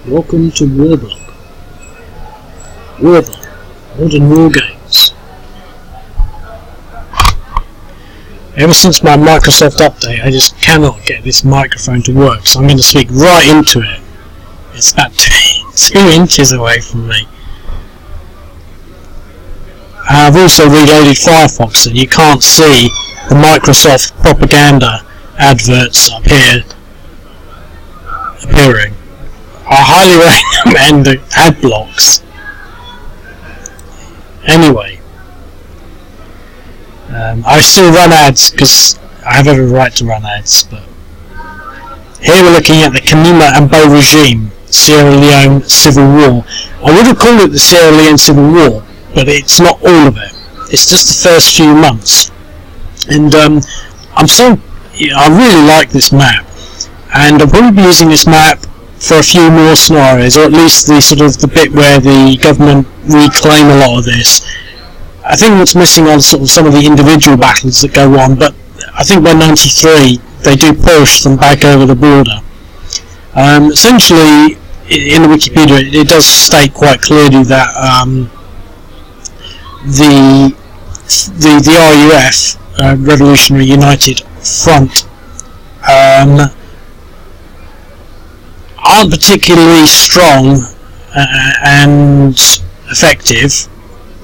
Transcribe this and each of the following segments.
Welcome to Warblock. Warblock, modern war games. Ever since my Microsoft update, I just cannot get this microphone to work, so I'm going to speak right into it. It's about 2 inches away from me. I've also reloaded Firefox, and you can't see the Microsoft propaganda adverts up here appearing. I highly recommend the ad blocks. Anyway, I still run ads because I have every right to run ads, but here we're looking at the Kenema and Momoh regime, Sierra Leone Civil War. I would have called it the Sierra Leone Civil War, but it's not all of it. It's just the first few months. And I really like this map, and I'm probably be using this map for a few more scenarios, or at least the bit where the government reclaim a lot of this. I think what's missing are some of the individual battles that go on, but I think by 93 they do push them back over the border. Essentially, in the Wikipedia, it does state quite clearly that the RUF, Revolutionary United Front, aren't particularly strong and effective,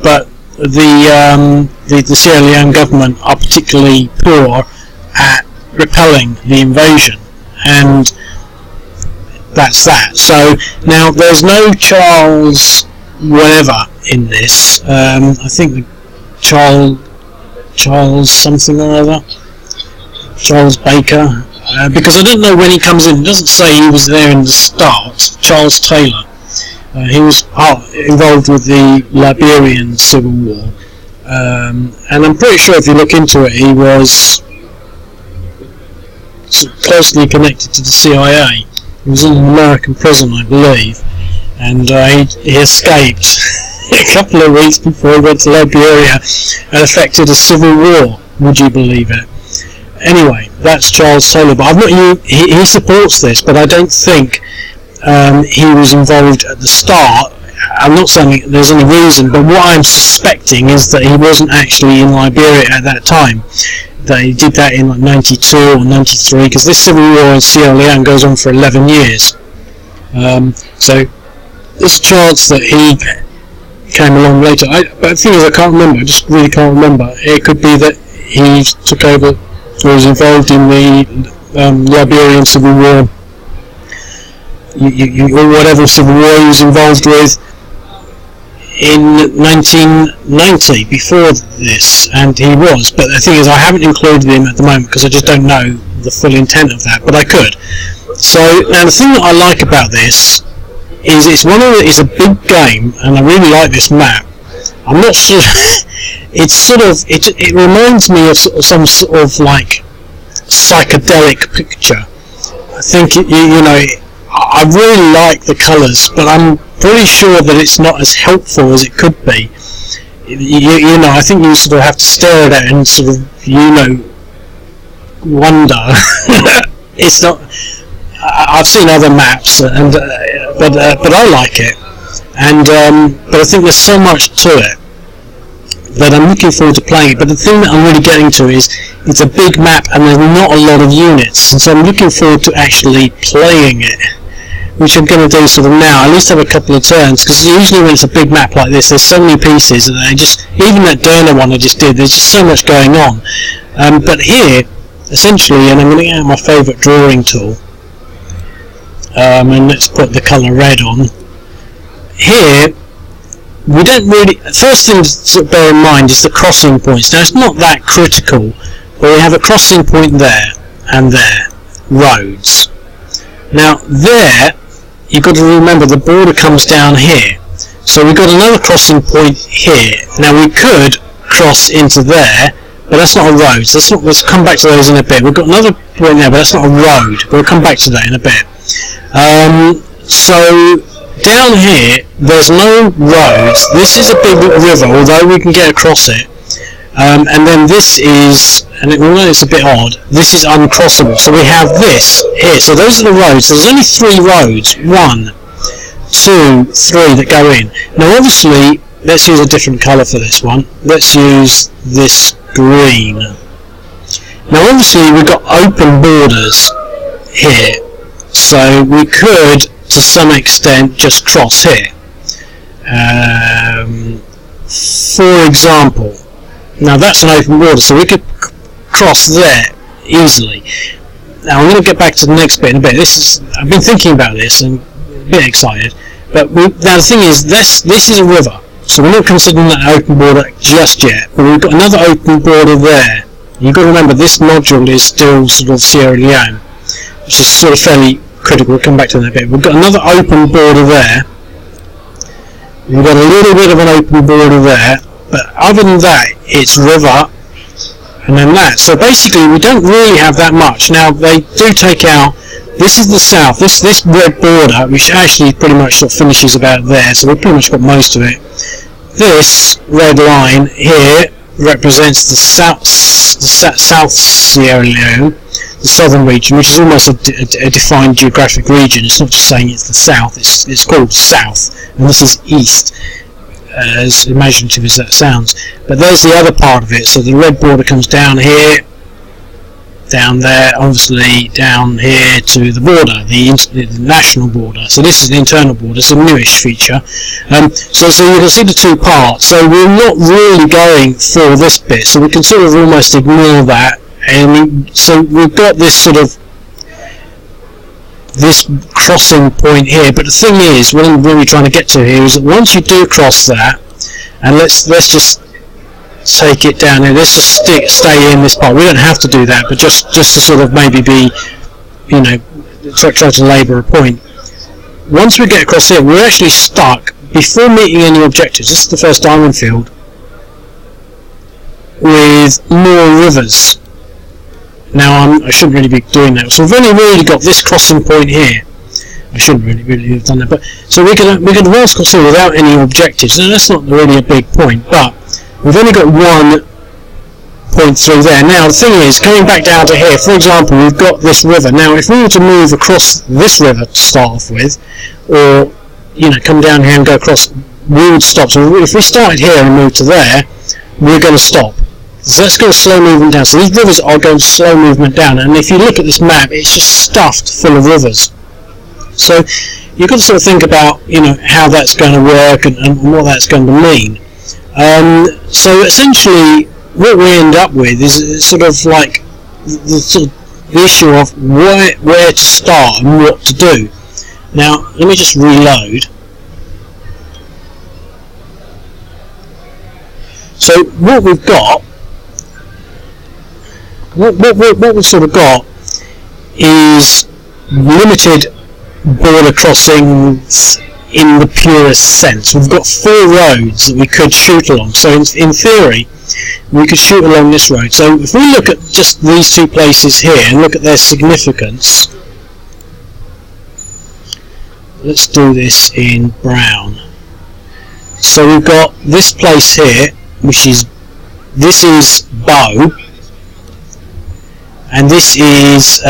but the Sierra Leone government are particularly poor at repelling the invasion, and that's that. So now there's no Charles whatever in this. I think the Charles something or other, Charles Baker. Because I don't know when he comes in. It doesn't say he was there in the start. Charles Taylor. He was involved with the Liberian Civil War, and I'm pretty sure if you look into it, he was closely connected to the CIA. He was in an American prison, I believe, and he escaped a couple of weeks before he went to Liberia and effected a civil war. Would you believe it? Anyway, that's Charles Taylor, but he supports this, but I don't think he was involved at the start. I'm not saying there's any reason, but what I'm suspecting is that he wasn't actually in Liberia at that time. That he did that in like 92 or 93, because this civil war in Sierra Leone goes on for 11 years. So there's a chance that he came along later. But the thing is, I can't remember. I just really can't remember. It could be that he took over, or was involved in the Liberian Civil War, or whatever civil war he was involved with in 1990, before this, and he was. But the thing is, I haven't included him at the moment because I just don't know the full intent of that, but I could. So now the thing that I like about this is it's a big game, and I really like this map. I'm not sure. It reminds me of some sort of like psychedelic picture. I think I really like the colours, but I'm pretty sure that it's not as helpful as it could be. I think you sort of have to stare at it and sort of wonder. It's not. I've seen other maps, and but I like it, and but I think there's so much to it that I'm looking forward to playing it. But the thing that I'm really getting to is it's a big map and there's not a lot of units, and so I'm looking forward to actually playing it, which I'm going to do sort of now. At least have a couple of turns, because usually when it's a big map like this, there's so many pieces, and even that Derna one I just did, there's just so much going on. But here, essentially, and I'm going to get out my favourite drawing tool, and let's put the colour red on. Here, we don't really. First thing to bear in mind is the crossing points. Now, it's not that critical, but we have a crossing point there and there, roads. Now, there, you've got to remember the border comes down here. So we've got another crossing point here. Now, we could cross into there, but that's not a road. So let's come back to those in a bit. We've got another point there, but that's not a road. We'll come back to that in a bit. So down here, there's no roads. This is a big river, although we can get across it. And then this is, and although it's a bit odd, this is uncrossable. So we have this here. So those are the roads. There's only 3 roads. 1, 2, 3 that go in. Now obviously, let's use a different colour for this one. Let's use this green. Now obviously we've got open borders here, so we could to some extent just cross here. For example, now that's an open border, so we could cross there easily. Now I'm going to get back to the next bit in a bit. I've been thinking about this and a bit excited, but now the thing is, this is a river, so we're not considering that open border just yet, but we've got another open border there. You've got to remember this nodule is still sort of Sierra Leone, which is sort of fairly critical. We'll come back to that in a bit. We've got another open border there. We've got a little bit of an open border there, but other than that, it's river, and then that. So basically, we don't really have that much. Now, they do take out, this is the south, this red border, which actually pretty much sort of finishes about there, so we've pretty much got most of it. This red line here represents the South Sierra Leone, the southern region, which is almost a defined geographic region. It's not just saying it's the south, it's called south, and this is east, as imaginative as that sounds. But there's the other part of it, so the red border comes down here, down there, obviously down here to the border, the national border. So this is the internal border, it's a newish feature. So you can see the two parts. So we're not really going for this bit, so we can sort of almost ignore that. And so we've got this sort of this crossing point here, but the thing is, what I'm really trying to get to here is that once you do cross that, and let's just take it down here, let's just stay in this part. We don't have to do that, but just to sort of maybe be, you know, try to labour a point. Once we get across here, we're actually stuck before meeting any objectives. This is the first diamond field with more rivers. Now I shouldn't really be doing that. So we've only really got this crossing point here. I shouldn't really have done that. But so we can advance across here without any objectives. Now that's not really a big point, but we've only got one point through there. Now the thing is, coming back down to here, for example, we've got this river. Now if we were to move across this river to start off with, or you know, come down here and go across, we would stop. So if we started here and moved to there, we're going to stop. So let's go slow movement down. So these rivers are going slow movement down, and if you look at this map, it's just stuffed full of rivers. So you've got to sort of think about, you know, how that's going to work and what that's going to mean. So essentially, what we end up with is sort of like the issue of where to start and what to do. Now, let me just reload. So what we've got, what we've sort of got is limited border crossings in the purest sense. We've got 4 roads that we could shoot along. So in theory, we could shoot along this road. So if we look at just these 2 places here and look at their significance, let's do this in brown. So we've got this place here, which is, this is Bow, and this is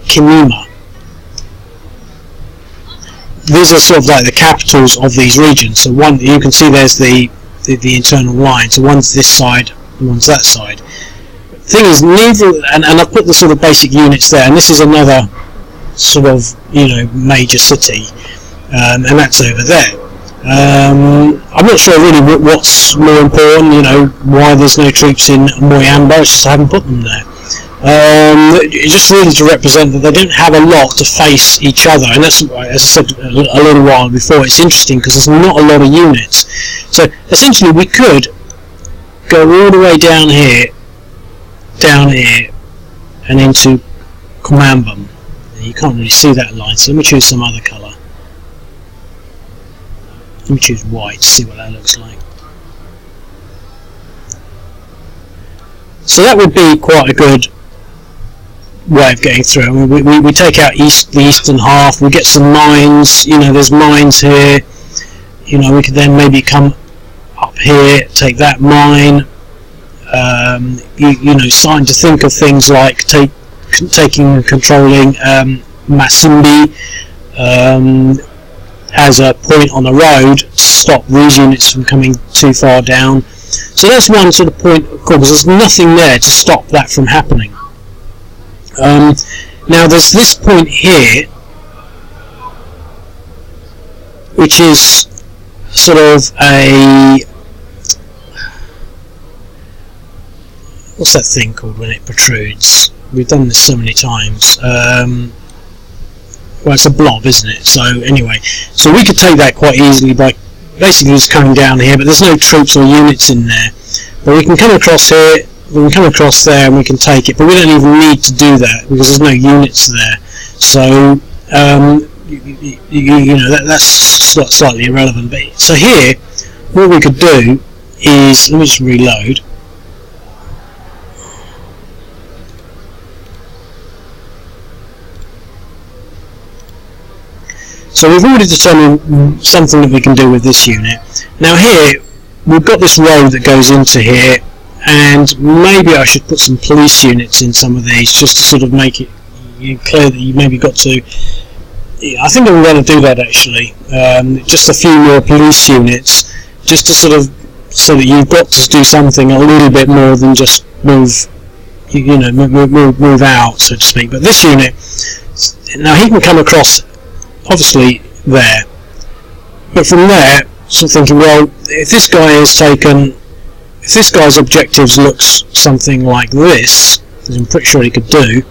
Kenema. These are sort of like the capitals of these regions. So one, you can see there's the internal line. So one's this side, and one's that side. The thing is, neither, and I've put the sort of basic units there, and this is another sort of, you know, major city, and that's over there. I'm not sure really what's more important, you know, why there's no troops in Moyamba. It's just I haven't put them there. Just really to represent that they don't have a lot to face each other, and that's, as I said a little while before, it's interesting because there's not a lot of units. So essentially we could go all the way down here, and into Commambum. You can't really see that line, so let me choose some other colour. Let me choose white to see what that looks like. So that would be quite a good way of getting through. I mean, we take out the eastern half, we get some mines, you know, there's mines here, you know, we could then maybe come up here, take that mine, you know, starting to think of things like taking and controlling Masimbi, as a point on the road to stop these units from coming too far down. So that's one sort of point, of course, there's nothing there to stop that from happening. Now there's this point here, which is sort of a, what's that thing called when it protrudes? We've done this so many times. Well, it's a blob, isn't it? So anyway, so we could take that quite easily by basically just coming down here, but there's no troops or units in there. But we can come across here, we can come across there, and we can take it, but we don't even need to do that because there's no units there. So you know, that's slightly irrelevant. But so here, what we could do is, let me just reload. So we've already determined something that we can do with this unit. Now here, we've got this road that goes into here, and maybe I should put some police units in some of these just to sort of make it clear that you maybe got to, I think I'm going to do that actually, just a few more police units, just to sort of, so that you've got to do something a little bit more than just move, you know, move out, so to speak. But this unit, now he can come across obviously there, but from there, so thinking, well, if this guy is taken, if this guy's objectives looks something like this, as I'm pretty sure he could do,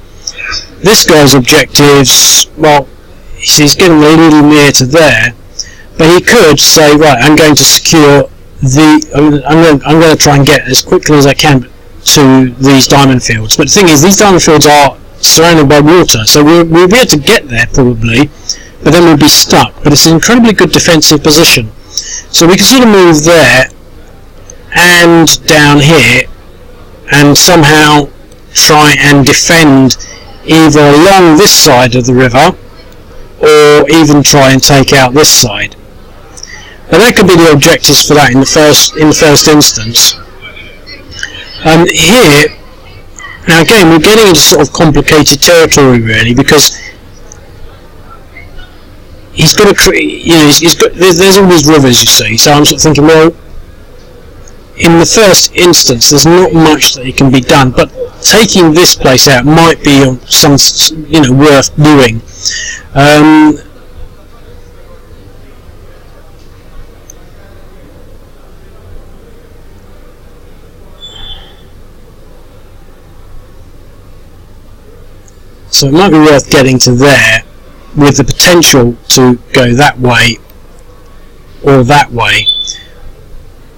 this guy's objectives, well, he's getting a little near to there, but he could say, right, I'm going to secure the, I'm going to try and get as quickly as I can to these diamond fields. But the thing is, these diamond fields are surrounded by water, so we'll be able to get there probably, but then we'll be stuck. But it's an incredibly good defensive position. So we can sort of move there and down here and somehow try and defend either along this side of the river or even try and take out this side. Now that could be the objectives for that in the first instance. Here, now again, we're getting into sort of complicated territory really, because he's got to, you know, there's all these rivers, you see. So I'm sort of thinking, well, in the first instance, there's not much that can be done, but taking this place out might be some, you know, worth doing. So it might be worth getting to there, with the potential to go that way or that way,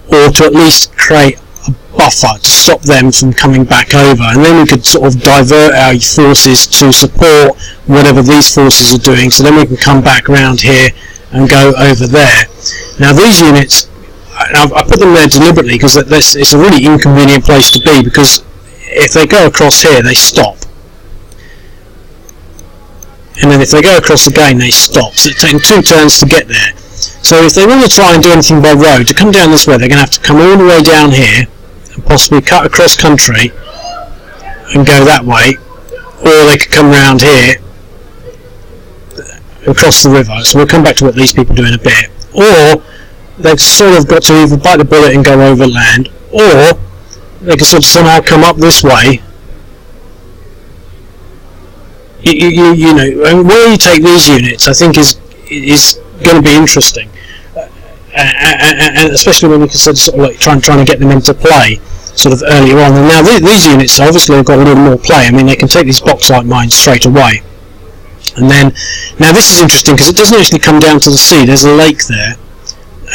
or to at least create a buffer to stop them from coming back over, and then we could sort of divert our forces to support whatever these forces are doing, so then we can come back around here and go over there. Now these units, I put them there deliberately because it's a really inconvenient place to be, because if they go across here they stop, and then if they go across again they stop, so it's taking 2 turns to get there. So if they want to try and do anything by road, to come down this way they're going to have to come all the way down here and possibly cut across country and go that way, or they could come round here and cross the river. So we'll come back to what these people do in a bit. Or they've sort of got to either bite the bullet and go over land, or they can sort of somehow come up this way. You know, and where you take these units, I think is going to be interesting, and especially when you consider sort of like trying to get them into play sort of earlier on. And now these units obviously have got a little more play. I mean, they can take these bauxite mines straight away. And then, now this is interesting because it doesn't actually come down to the sea. There's a lake there,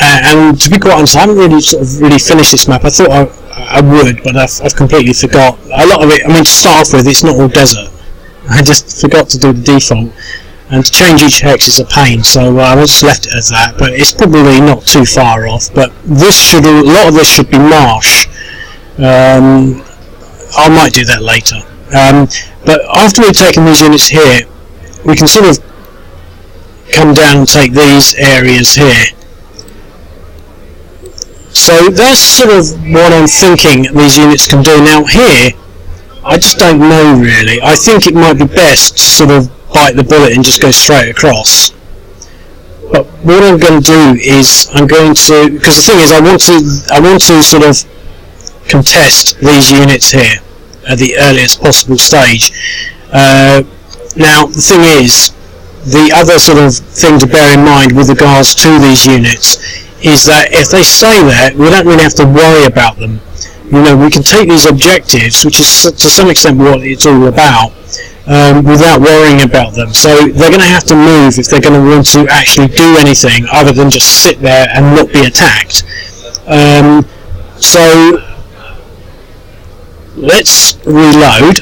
and to be quite honest, I haven't really finished this map. I thought I would, but I've completely forgot. A lot of it, I mean, to start off with, it's not all desert. I just forgot to do the default, and to change each hex is a pain, so I just left it as that. But it's probably not too far off. But a lot of this should be marsh. I might do that later. But after we've taken these units here, we can sort of come down and take these areas here. So that's sort of what I'm thinking these units can do. Now here, I just don't know really. I think it might be best to sort of bite the bullet and just go straight across. But what I'm going to do is because the thing is I want to sort of contest these units here at the earliest possible stage. Now the thing is, the other sort of thing to bear in mind with regards to these units is that if they stay there, we don't really have to worry about them. We can take these objectives, which is to some extent what it's all about, without worrying about them. So they're going to have to move if they're going to want to actually do anything other than just sit there and not be attacked. So let's reload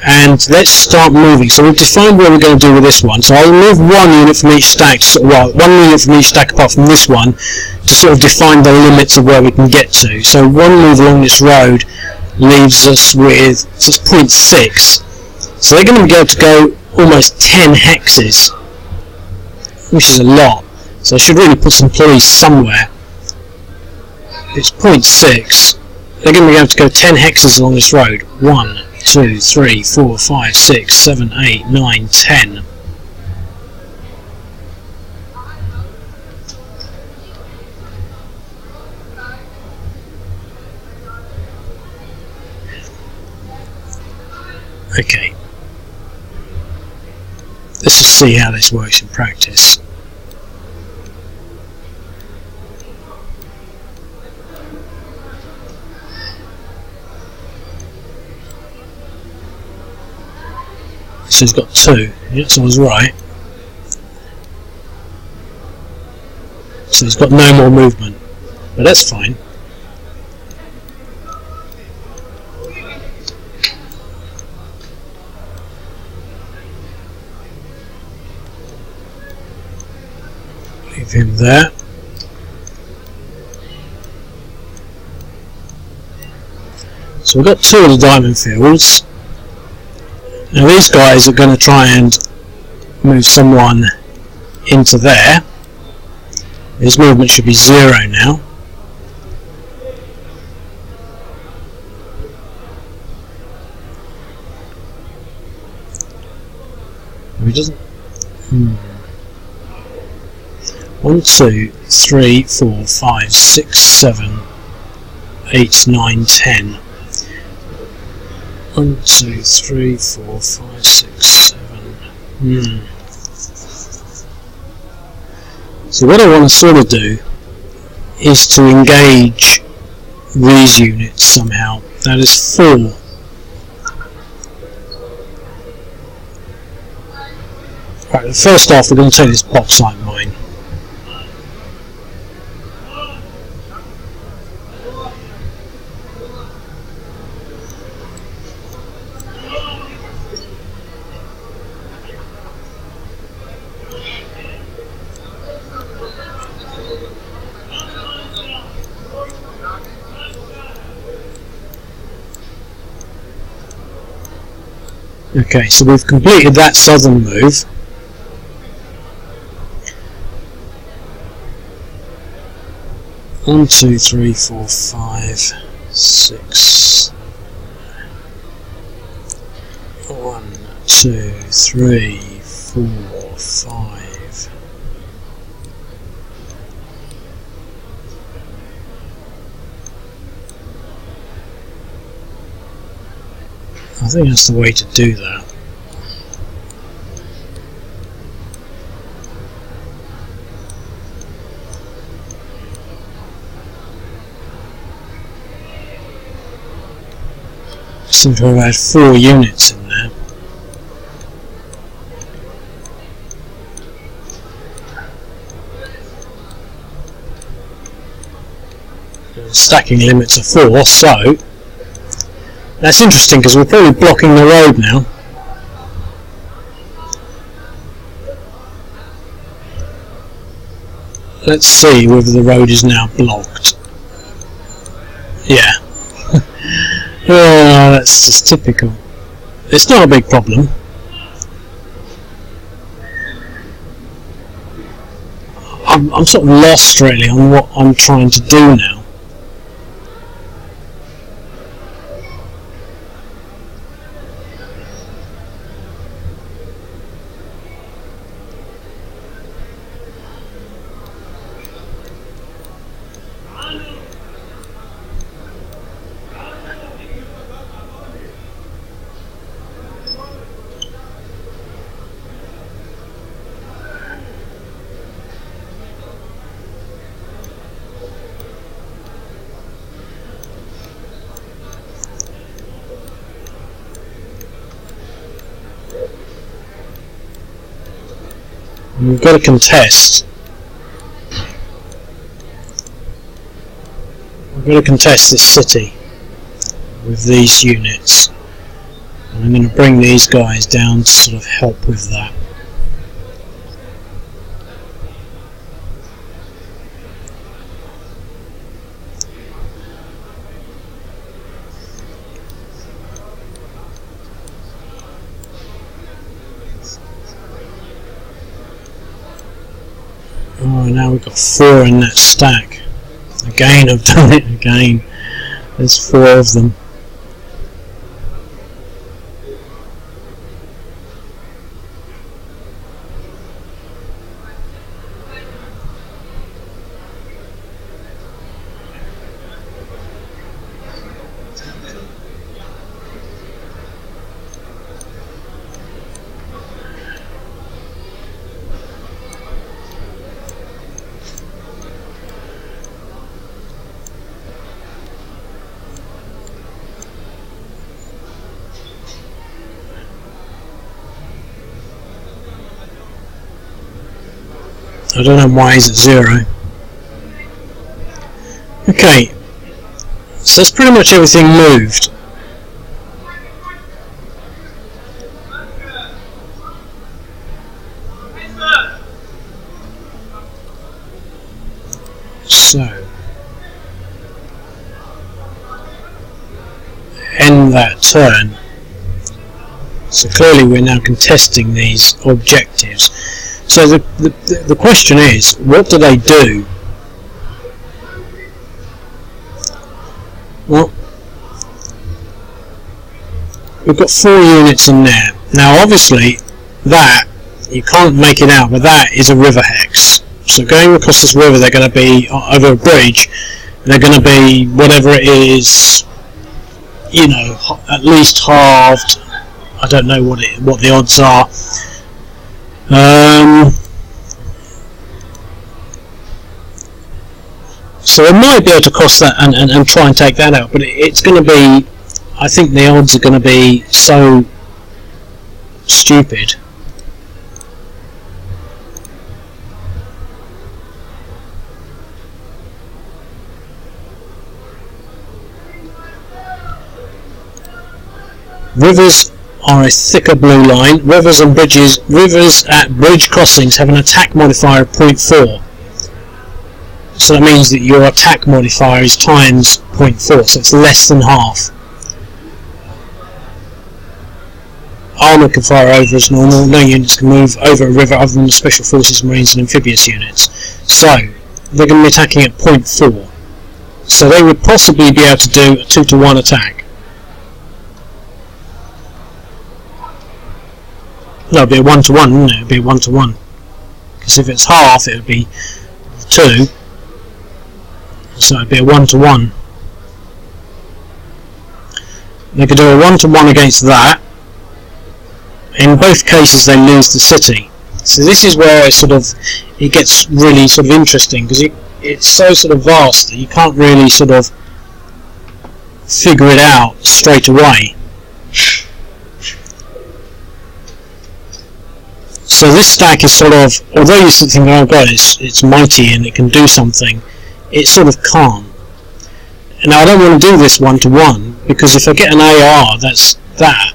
and let's start moving. So we've defined what we're going to do with this one. So I'll move one unit from each stack, one unit from each stack apart from this one, to sort of define the limits of where we can get to. So one move along this road leaves us with just 0.6. So they're going to be able to go almost 10 hexes, which is a lot. So I should really put some police somewhere. It's 0.6. They're going to be able to go 10 hexes along this road. 1, 2, 3, 4, 5, 6, 7, 8, 9, 10. Okay. Let's just see how this works in practice. So he's got 2. Yes, I was right. So he's got no more movement, but that's fine. Leave him there. So we've got 2 of the diamond fields. Now these guys are going to try and move someone into there. His movement should be 0 now. He doesn't. 1, 2, 3, 4, 5, 6, 7, 8, 9, 10. 1, 2, 3, 4, 5, 6, 7. So what I want to sort of do is to engage these units somehow. That is 4. Right, first off we're going to take this bauxite mine. Okay, so we've completed that southern move. One, 2, 3, 4, 5, 6. 1, 2, 3, 4, 5. I think that's the way to do that. Seem to have had 4 units in there. Stacking limits are 4, so that's interesting because we're probably blocking the road now. Let's see whether the road is now blocked. Yeah. Oh, that's just typical. It's not a big problem. I'm sort of lost really on what I'm trying to do now. we've got to contest. We've got to contest this city with these units. And I'm going to bring these guys down to sort of help with that. Oh, now we've got 4 in that stack. Again, I've done it again. There's 4 of them. I don't know why he's at 0. Okay, so that's pretty much everything moved. So, end that turn. So clearly we're now contesting these objectives. So the question is, what do they do? Well, we've got 4 units in there. Now obviously that, you can't make it out, but that is a river hex. So going across this river, they're going to be over a bridge, they're going to be whatever it is, you know, at least halved. I don't know what the odds are. So I might be able to cross that and try and take that out, but it's going to be, I think the odds are going to be so stupid. Rivers are a thicker blue line. Rivers at bridge crossings have an attack modifier of 0.4. So that means that your attack modifier is times 0.4, so it's less than half. Armour can fire over as normal. No units can move over a river other than the Special Forces, Marines and Amphibious units. So they're going to be attacking at 0.4. So they would possibly be able to do a 2-to-1 attack. No, it'd be a 1-to-1, wouldn't it? It'd be a 1-to-1. Because if it's half, it would be 2. So it'd be a 1-to-1. They could do a 1-to-1 against that. In both cases, they lose the city. So this is where it gets really sort of interesting, because it's so sort of vast that you can't really sort of figure it out straight away. So this stack is sort of, although you think, oh god, it's mighty and it can do something, it sort of can't. Now I don't want to do this 1-to-1, because if I get an AR, that's that.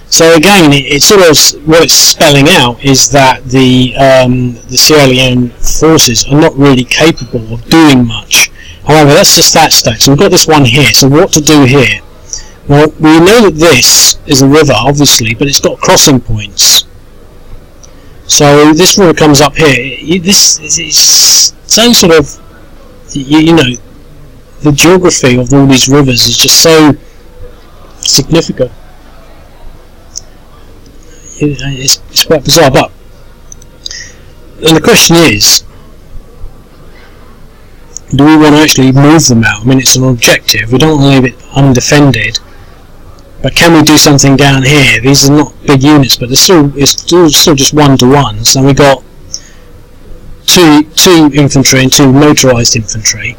So again, it sort of, what it's spelling out is that the Sierra Leone forces are not really capable of doing much. However, that's just that stack. So we've got this one here. So what to do here? Well, we know that this is a river, obviously, but it's got crossing points. So this river comes up here. This is so sort of, you know, the geography of all these rivers is just so significant. It's quite bizarre, but and the question is, do we want to actually move them out? I mean, it's an objective. We don't want to leave it undefended. But can we do something down here? These are not big units, but it's still just 1-to-1. So we got two infantry and 2 motorised infantry.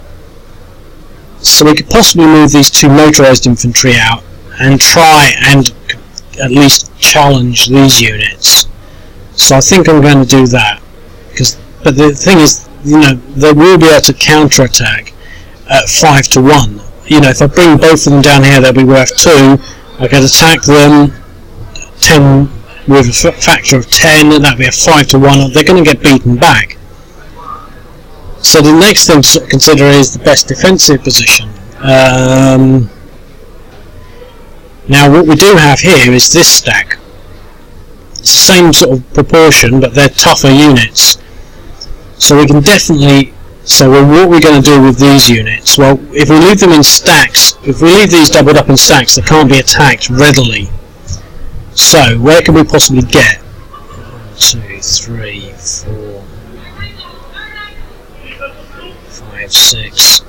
So we could possibly move these 2 motorised infantry out and try and at least challenge these units. So I think I'm going to do that, but the thing is, they will be able to counter-attack at 5 to 1. If I bring both of them down here, they'll be worth 2. I can attack them 10 with a factor of 10, and that'll be a 5 to 1. They're going to get beaten back. So the next thing to sort of consider is the best defensive position. Now what we do have here is this stack. It's the same sort of proportion, but they're tougher units. So we can definitely... So what are we going to do with these units? Well, if we leave them in stacks, if we leave these doubled up in stacks, they can't be attacked readily. So where can we possibly get? 1, 2, 3, 4, 5, 6.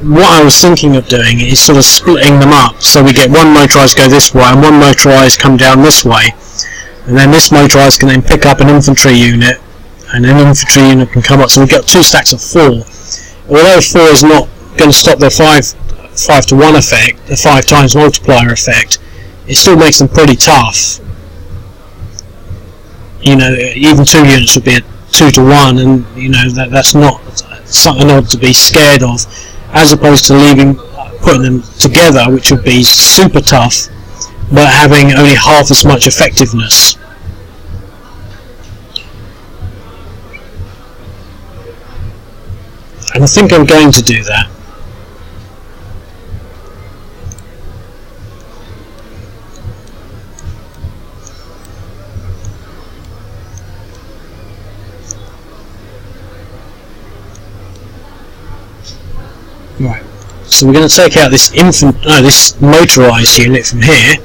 What I was thinking of doing is sort of splitting them up, so we get one motorised go this way and one motorised come down this way, and then this motorised can then pick up an infantry unit, and an infantry unit can come up, so we get 2 stacks of 4. Although 4 is not going to stop their 5 to 1 effect, the 5 times multiplier effect, it still makes them pretty tough. Even 2 units would be a 2 to 1, and that's not something odd to be scared of, as opposed to putting them together, which would be super tough, but having only half as much effectiveness. And I think I'm going to do that. Right, so we're going to take out this motorised unit from here.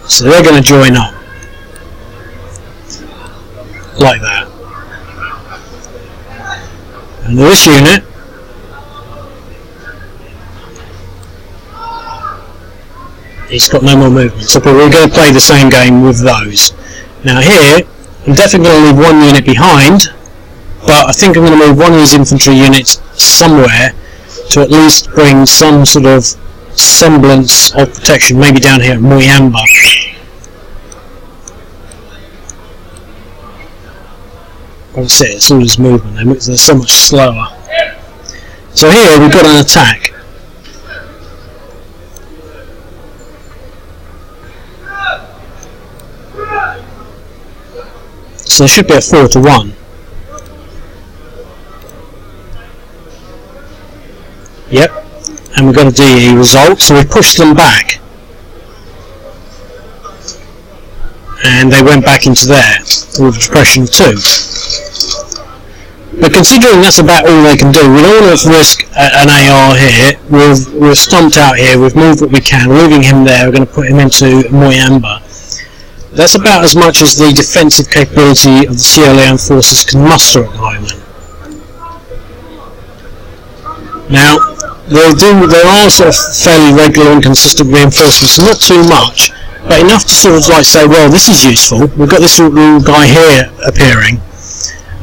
So they're going to join up like that. And this unit it's got no more movement, so we're going to play the same game with those. Now here, I'm definitely going to leave one unit behind, but I think I'm going to move one of these infantry units somewhere to at least bring some sort of semblance of protection, maybe down here at Muyamba. That's it, it's all this movement, they're so much slower. So here we've got an attack. So there should be a 4 to 1. Yep, and we've got a DE result, so we pushed them back. And they went back into there with depression 2. But considering that's about all they can do, we don't want to risk an AR here. We're stumped out here, we've moved what we can, we're leaving him there, we're going to put him into Moyamba. That's about as much as the defensive capability of the Sierra Leone forces can muster at the moment. Now, there are sort of fairly regular and consistent reinforcements, not too much, but enough to sort of like say, well, this is useful. We've got this little guy here appearing.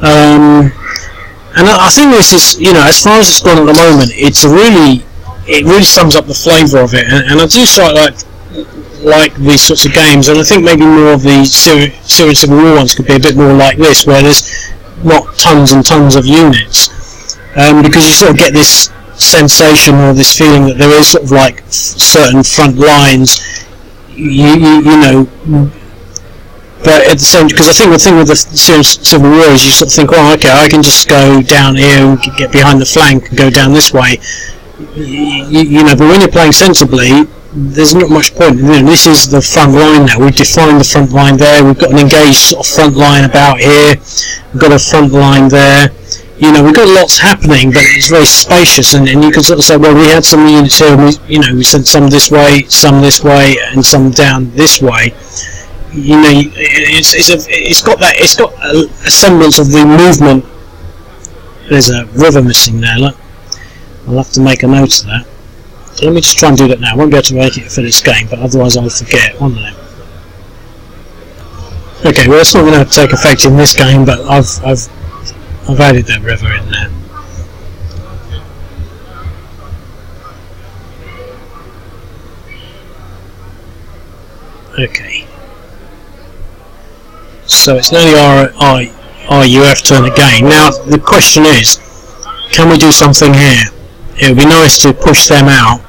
And I think this is, as far as it's gone at the moment, it really sums up the flavour of it, and I do sort of like these sorts of games, and I think maybe more of the Syrian Civil War ones could be a bit more like this, where there's not tons and tons of units, because you sort of get this sensation or this feeling that there is sort of like certain front lines, but at the same, because I think the thing with the Syrian Civil War is you sort of think, well, okay, I can just go down here and get behind the flank and go down this way, but when you're playing sensibly, there's not much point. This is the front line now. We've defined the front line there. We've got an engaged sort of front line about here. We've got a front line there. We've got lots happening, but it's very spacious, and you can sort of say, well, we had some units here, and we sent some this way, and some down this way. It's got a semblance of the movement there's a river missing there. Look, I'll have to make a note of that. So let me just try and do that now. I won't be able to make it for this game, but otherwise I'll forget, won't I? Okay, well it's not going to take effect in this game, but I've added that river in there. Okay. So it's now the RUF turn again. Now the question is, can we do something here? It would be nice to push them out.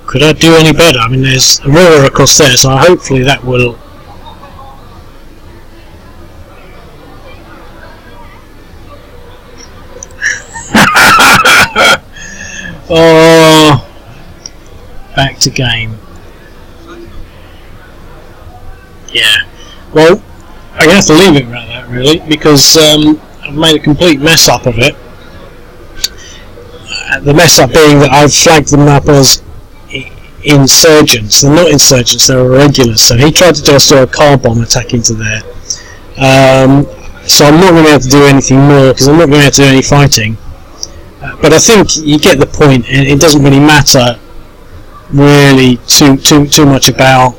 Could I do any better? I mean, there's a river across there, so hopefully that will... Oh, back to game. Yeah. Well, I'm going to have to leave it like that, really, because I've made a complete mess up of it. The mess up being that I've flagged them up as insurgents. They're not insurgents, they're irregulars. So he tried to just do a car bomb attack into there. So I'm not going to be able to do anything more because I'm not going to be able to do any fighting. But I think you get the point. It doesn't really matter really too much about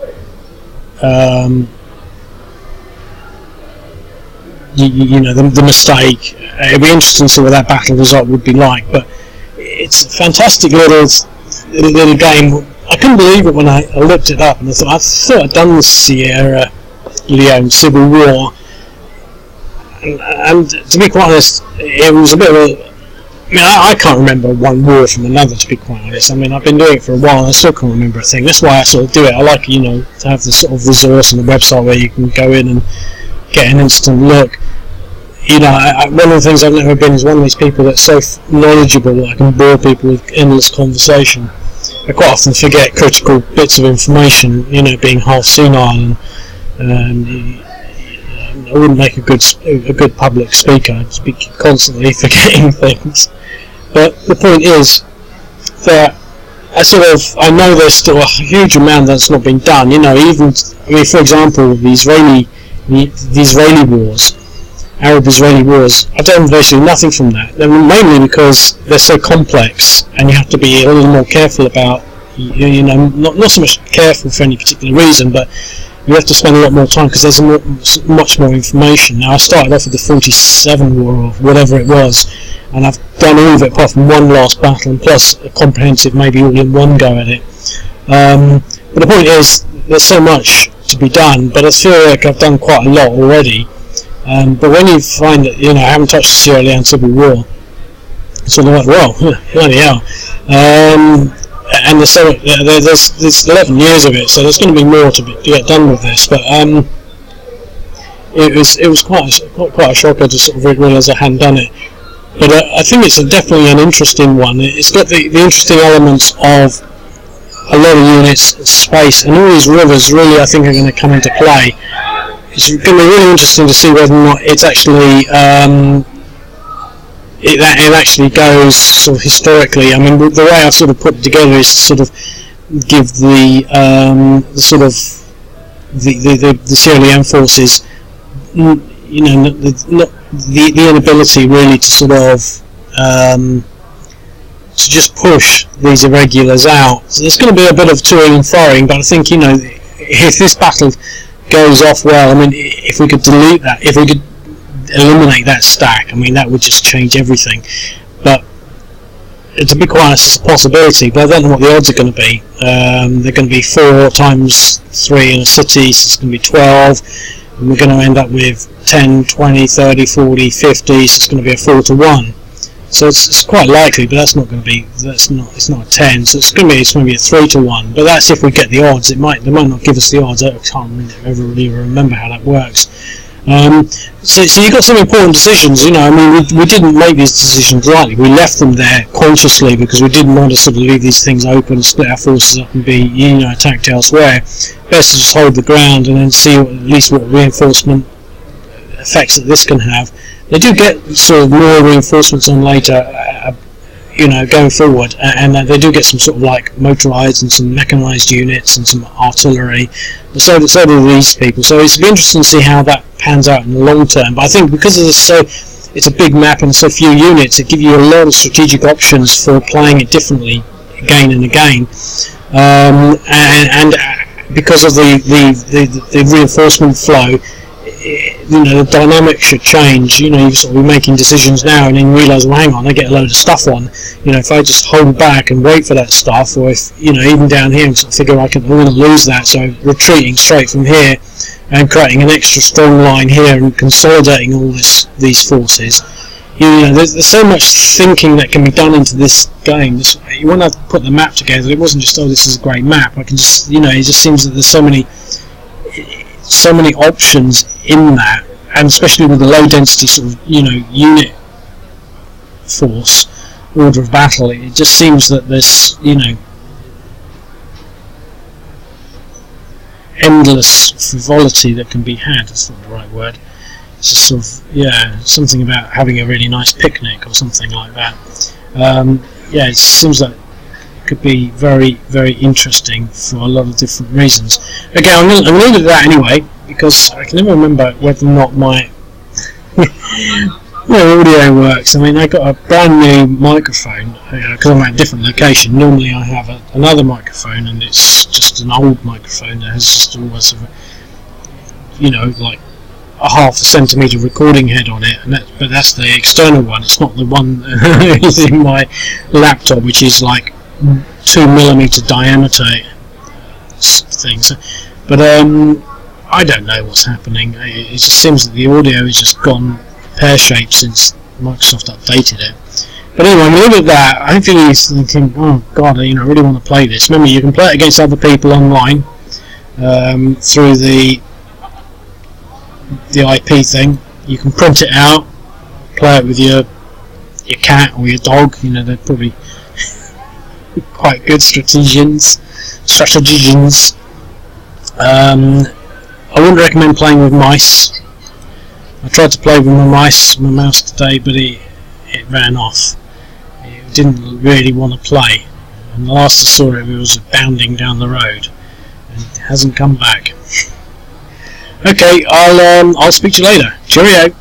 you know, the mistake. It'd be interesting to see what that battle result would be like. But it's a fantastic little game. I couldn't believe it when I looked it up and I thought I'd done the Sierra Leone Civil War, and to be quite honest, it was a bit of a... I mean, I can't remember one war from another, to be quite honest. I mean, I've been doing it for a while and I still can't remember a thing. That's why I sort of do it. I like, you know, to have this sort of resource on the website where you can go in and get an instant look. You know, one of the things I've never been is one of these people that's so knowledgeable that I can bore people with endless conversation. I quite often forget critical bits of information, you know, being half senile, and I wouldn't make a good public speaker. I'd be constantly forgetting things. But the point is that I know there's still a huge amount that's not been done. You know, even, I mean, for example, the Israeli wars, Arab-Israeli wars, I've done basically nothing from that. Mainly because they're so complex, and you have to be a little more careful about, you know, not so much careful for any particular reason, but you have to spend a lot more time because there's much more information. Now, I started off with the 47 war or whatever it was, and I've done all of it apart from one last battle, and plus a comprehensive, maybe all in one go at it. But the point is, there's so much to be done, but I feel like I've done quite a lot already. But when you find that, you know, I haven't touched the Sierra Leone Civil War, it's sort of like, well, bloody hell. And there's 11 years of it, so there's going to be more to get done with this. But it was quite a shocker to sort of realise I hadn't done it. But I think it's definitely an interesting one. It's got the interesting elements of a lot of units, space, and all these rivers really, I think, are going to come into play. It's going to be really interesting to see whether or not it's actually it actually goes sort of historically. I mean, the way I've sort of put it together is to sort of give the Sierra Leone forces, you know, the inability really to sort of to just push these irregulars out. So there's going to be a bit of toing and throwing, but I think, you know, if this battle goes off well, I mean, if we could delete that, if we could eliminate that stack, I mean, that would just change everything. But to be quite honest, it's a possibility, but I don't know what the odds are going to be. They're going to be 4 times 3 in a city, so it's going to be 12, and we're going to end up with 10, 20, 30, 40, 50, so it's going to be a 4 to 1. So it's quite likely, but it's not a 10, so it's going to be a 3 to 1. But that's if we get the odds. They might not give us the odds. I can't really remember how that works. So you've got some important decisions. You know, I mean, we didn't make these decisions lightly. We left them there consciously because we didn't want to sort of leave these things open, split our forces up, and be, you know, attacked elsewhere. Best to just hold the ground and then see at least what reinforcement effects that this can have. They do get sort of more reinforcements on later, you know, going forward, and they do get some sort of like motorised and some mechanised units and some artillery. So do these people. So it's be interesting to see how that pans out in the long term. But I think because it's a big map and so few units, it gives you a lot of strategic options for playing it differently again and again. And because of the reinforcement flow, you know, the dynamic should change. You know, you sort of be making decisions now and then realise, well, hang on, I get a load of stuff on. You know, if I just hold back and wait for that stuff, or if, you know, even down here, and sort of figure I'm going to lose that, so retreating straight from here and creating an extra strong line here and consolidating all these forces. You know, there's so much thinking that can be done into this game. When I put the map together, it wasn't just, oh, this is a great map. I can just, you know, it just seems that there's so many options in that, and especially with the low density sort of, you know, unit force order of battle, it just seems that there's, you know, endless frivolity that can be had. That's not the right word. It's just sort of, yeah, something about having a really nice picnic or something like that. Yeah, it seems like could be very, very interesting for a lot of different reasons. Okay, I'm going to leave it at that anyway, because I can never remember whether or not my audio works. I mean, I got a brand new microphone because I'm at a different location. Normally I have another microphone, and it's just an old microphone that has just almost a, you know, like a ½ centimetre recording head on it, but that's the external one. It's not the one in my laptop, which is like 2mm diameter thing. So, but I don't know what's happening. It just seems that the audio has just gone pear-shaped since Microsoft updated it. But anyway, I'm going to leave it at that. Hopefully you're thinking, oh god, you know, I really want to play this. Remember, you can play it against other people online through the IP thing. You can print it out, play it with your cat or your dog. You know, they're probably quite good strategians. I wouldn't recommend playing with mice. I tried to play with my mouse today, but it ran off. It didn't really want to play, and the last I saw it was bounding down the road, and it hasn't come back. Okay, I'll speak to you later. Cheerio.